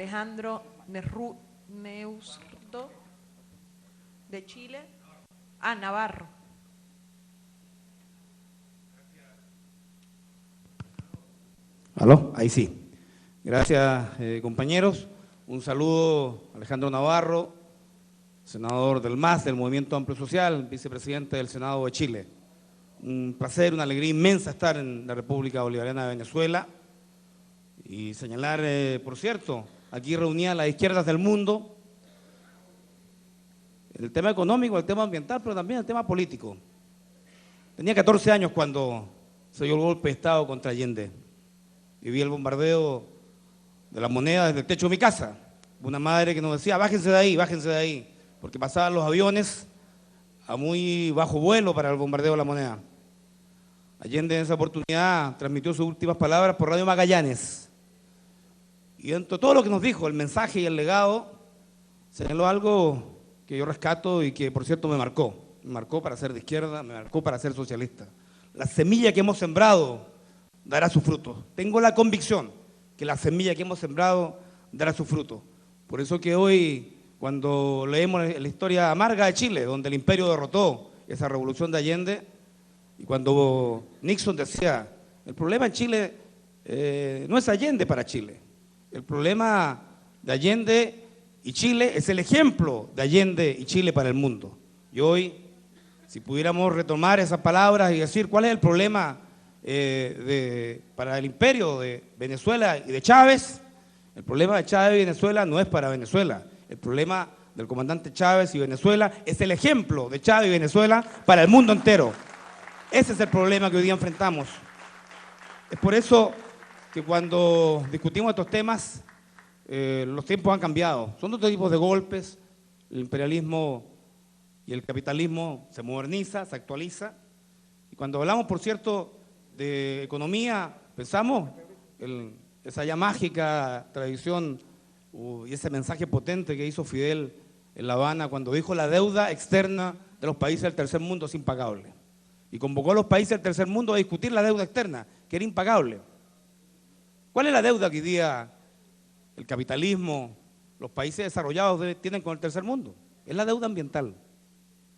Alejandro Neusrdo, de Chile. Navarro. ¿Aló? Ahí sí. Gracias, compañeros. Un saludo a Alejandro Navarro, senador del MAS, del Movimiento Amplio Social, vicepresidente del Senado de Chile. Un placer, una alegría inmensa estar en la República Bolivariana de Venezuela y señalar, por cierto, aquí reunía las izquierdas del mundo, el tema económico, el tema ambiental, pero también el tema político. Tenía 14 años cuando se dio el golpe de Estado contra Allende. Viví el bombardeo de la moneda desde el techo de mi casa. Una madre que nos decía, bájense de ahí, porque pasaban los aviones a muy bajo vuelo para el bombardeo de la moneda. Allende en esa oportunidad transmitió sus últimas palabras por Radio Magallanes. Y dentro de todo lo que nos dijo, el mensaje y el legado, señaló algo que yo rescato y que, por cierto, me marcó. Me marcó para ser de izquierda, me marcó para ser socialista. La semilla que hemos sembrado dará su fruto. Tengo la convicción que la semilla que hemos sembrado dará su fruto. Por eso que hoy, cuando leemos la historia amarga de Chile, donde el imperio derrotó esa revolución de Allende, y cuando Nixon decía, el problema en Chile no es Allende para Chile, el problema de Allende y Chile es el ejemplo de Allende y Chile para el mundo. Y hoy, si pudiéramos retomar esas palabras y decir cuál es el problema para el imperio de Venezuela y de Chávez, el problema de Chávez y Venezuela no es para Venezuela, el problema del comandante Chávez y Venezuela es el ejemplo de Chávez y Venezuela para el mundo entero. Ese es el problema que hoy día enfrentamos. Es por eso que cuando discutimos estos temas, los tiempos han cambiado. Son otros tipos de golpes, el imperialismo y el capitalismo se moderniza, se actualiza. Y cuando hablamos, por cierto, de economía, pensamos en esa ya mágica tradición y ese mensaje potente que hizo Fidel en La Habana cuando dijo la deuda externa de los países del tercer mundo es impagable. Y convocó a los países del tercer mundo a discutir la deuda externa, que era impagable. ¿Cuál es la deuda que hoy día el capitalismo, los países desarrollados tienen con el tercer mundo? Es la deuda ambiental.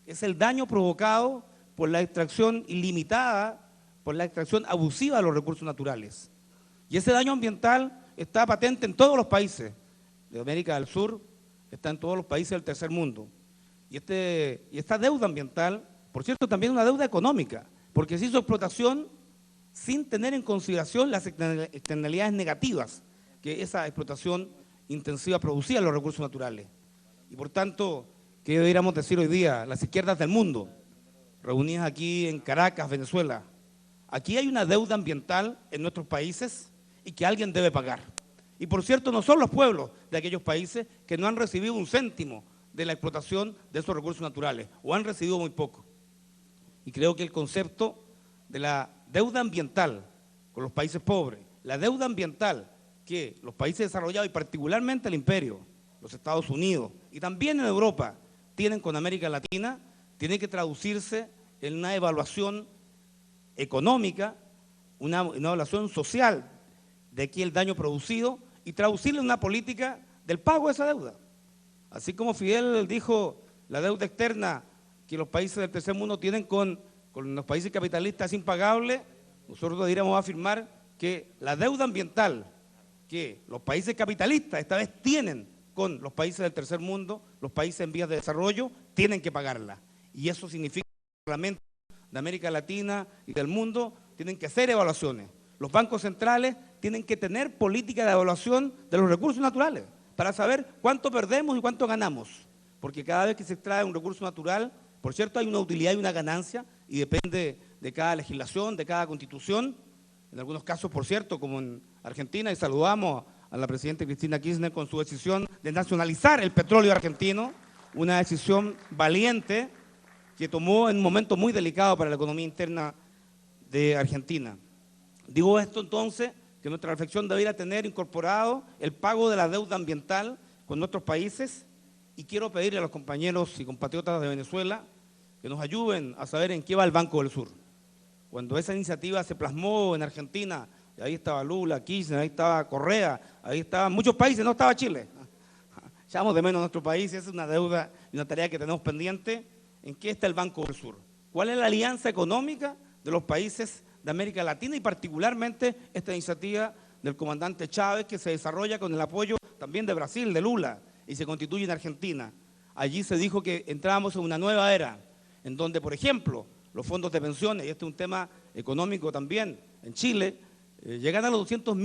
Es el daño provocado por la extracción ilimitada, por la extracción abusiva de los recursos naturales. Y ese daño ambiental está patente en todos los países de América del Sur, está en todos los países del tercer mundo. Y esta deuda ambiental, por cierto, también es una deuda económica, porque se hizo explotación sin tener en consideración las externalidades negativas que esa explotación intensiva producía en los recursos naturales. Y por tanto, ¿qué deberíamos decir hoy día? Las izquierdas del mundo, reunidas aquí en Caracas, Venezuela, aquí hay una deuda ambiental en nuestros países y que alguien debe pagar. Y por cierto, no son los pueblos de aquellos países que no han recibido un céntimo de la explotación de esos recursos naturales, o han recibido muy poco. Y creo que el concepto de la deuda ambiental con los países pobres, la deuda ambiental que los países desarrollados y particularmente el imperio, los Estados Unidos y también en Europa tienen con América Latina, tiene que traducirse en una evaluación económica, una evaluación social de aquí el daño producido y traducirle en una política del pago de esa deuda. Así como Fidel dijo, la deuda externa que los países del tercer mundo tienen con los países capitalistas es impagable, nosotros deberíamos afirmar que la deuda ambiental que los países capitalistas esta vez tienen con los países del tercer mundo, los países en vías de desarrollo, tienen que pagarla. Y eso significa que los parlamentos de América Latina y del mundo tienen que hacer evaluaciones. Los bancos centrales tienen que tener política de evaluación de los recursos naturales para saber cuánto perdemos y cuánto ganamos. Porque cada vez que se extrae un recurso natural, por cierto, hay una utilidad y una ganancia y depende de cada legislación, de cada constitución. En algunos casos, por cierto, como en Argentina, y saludamos a la presidenta Cristina Kirchner con su decisión de nacionalizar el petróleo argentino, una decisión valiente que tomó en un momento muy delicado para la economía interna de Argentina. Digo esto entonces, que nuestra reflexión debería tener incorporado el pago de la deuda ambiental con nuestros países, y quiero pedirle a los compañeros y compatriotas de Venezuela que nos ayuden a saber en qué va el Banco del Sur. Cuando esa iniciativa se plasmó en Argentina Y ahí estaba Lula, Kirchner, ahí estaba Correa, ahí estaban muchos países, no estaba Chile. Echamos de menos nuestro país, esa es una deuda y una tarea que tenemos pendiente. ¿En qué está el Banco del Sur? ¿Cuál es la alianza económica de los países de América Latina y particularmente esta iniciativa del comandante Chávez que se desarrolla con el apoyo también de Brasil, de Lula, y se constituye en Argentina? Allí se dijo que entrábamos en una nueva era, en donde, por ejemplo, los fondos de pensiones, y este es un tema económico también, en Chile, llegan a los 200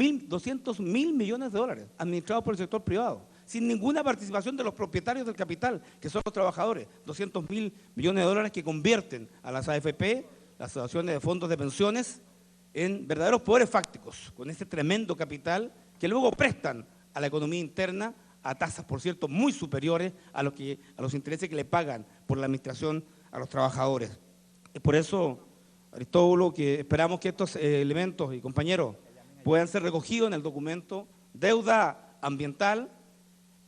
mil millones de dólares, administrados por el sector privado, sin ninguna participación de los propietarios del capital, que son los trabajadores. 200 mil millones de dólares que convierten a las AFP, las asociaciones de fondos de pensiones, en verdaderos poderes fácticos, con ese tremendo capital que luego prestan a la economía interna a tasas, por cierto, muy superiores a los intereses que le pagan por la administración a los trabajadores. Y por eso, Aristóbulo, que esperamos que estos elementos y compañeros puedan ser recogidos en el documento deuda ambiental,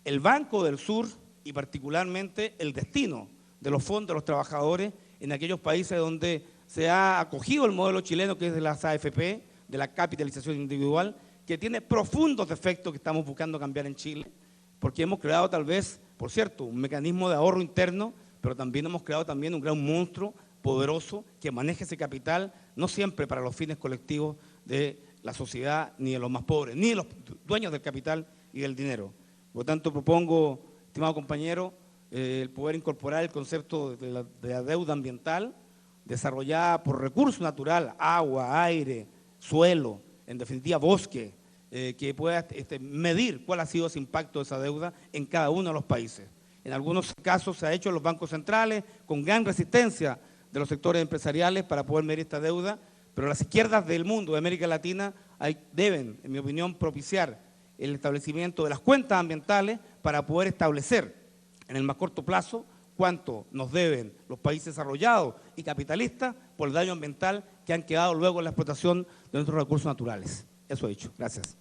el Banco del Sur y particularmente el destino de los fondos de los trabajadores en aquellos países donde se ha acogido el modelo chileno, que es de las AFP, de la capitalización individual, que tiene profundos defectos que estamos buscando cambiar en Chile, porque hemos creado tal vez, por cierto, un mecanismo de ahorro interno, pero también hemos creado también un gran monstruo poderoso que maneje ese capital, no siempre para los fines colectivos de la sociedad, ni de los más pobres, ni de los dueños del capital y del dinero. Por lo tanto, propongo, estimado compañero, el poder incorporar el concepto de la deuda ambiental desarrollada por recurso natural, agua, aire, suelo, en definitiva bosque, que pueda medir cuál ha sido ese impacto de esa deuda en cada uno de los países. En algunos casos se ha hecho en los bancos centrales con gran resistencia de los sectores empresariales para poder medir esta deuda, pero las izquierdas del mundo, de América Latina, deben, en mi opinión, propiciar el establecimiento de las cuentas ambientales para poder establecer en el más corto plazo cuánto nos deben los países desarrollados y capitalistas por el daño ambiental que han quedado luego en la explotación de nuestros recursos naturales. Eso he dicho. Gracias.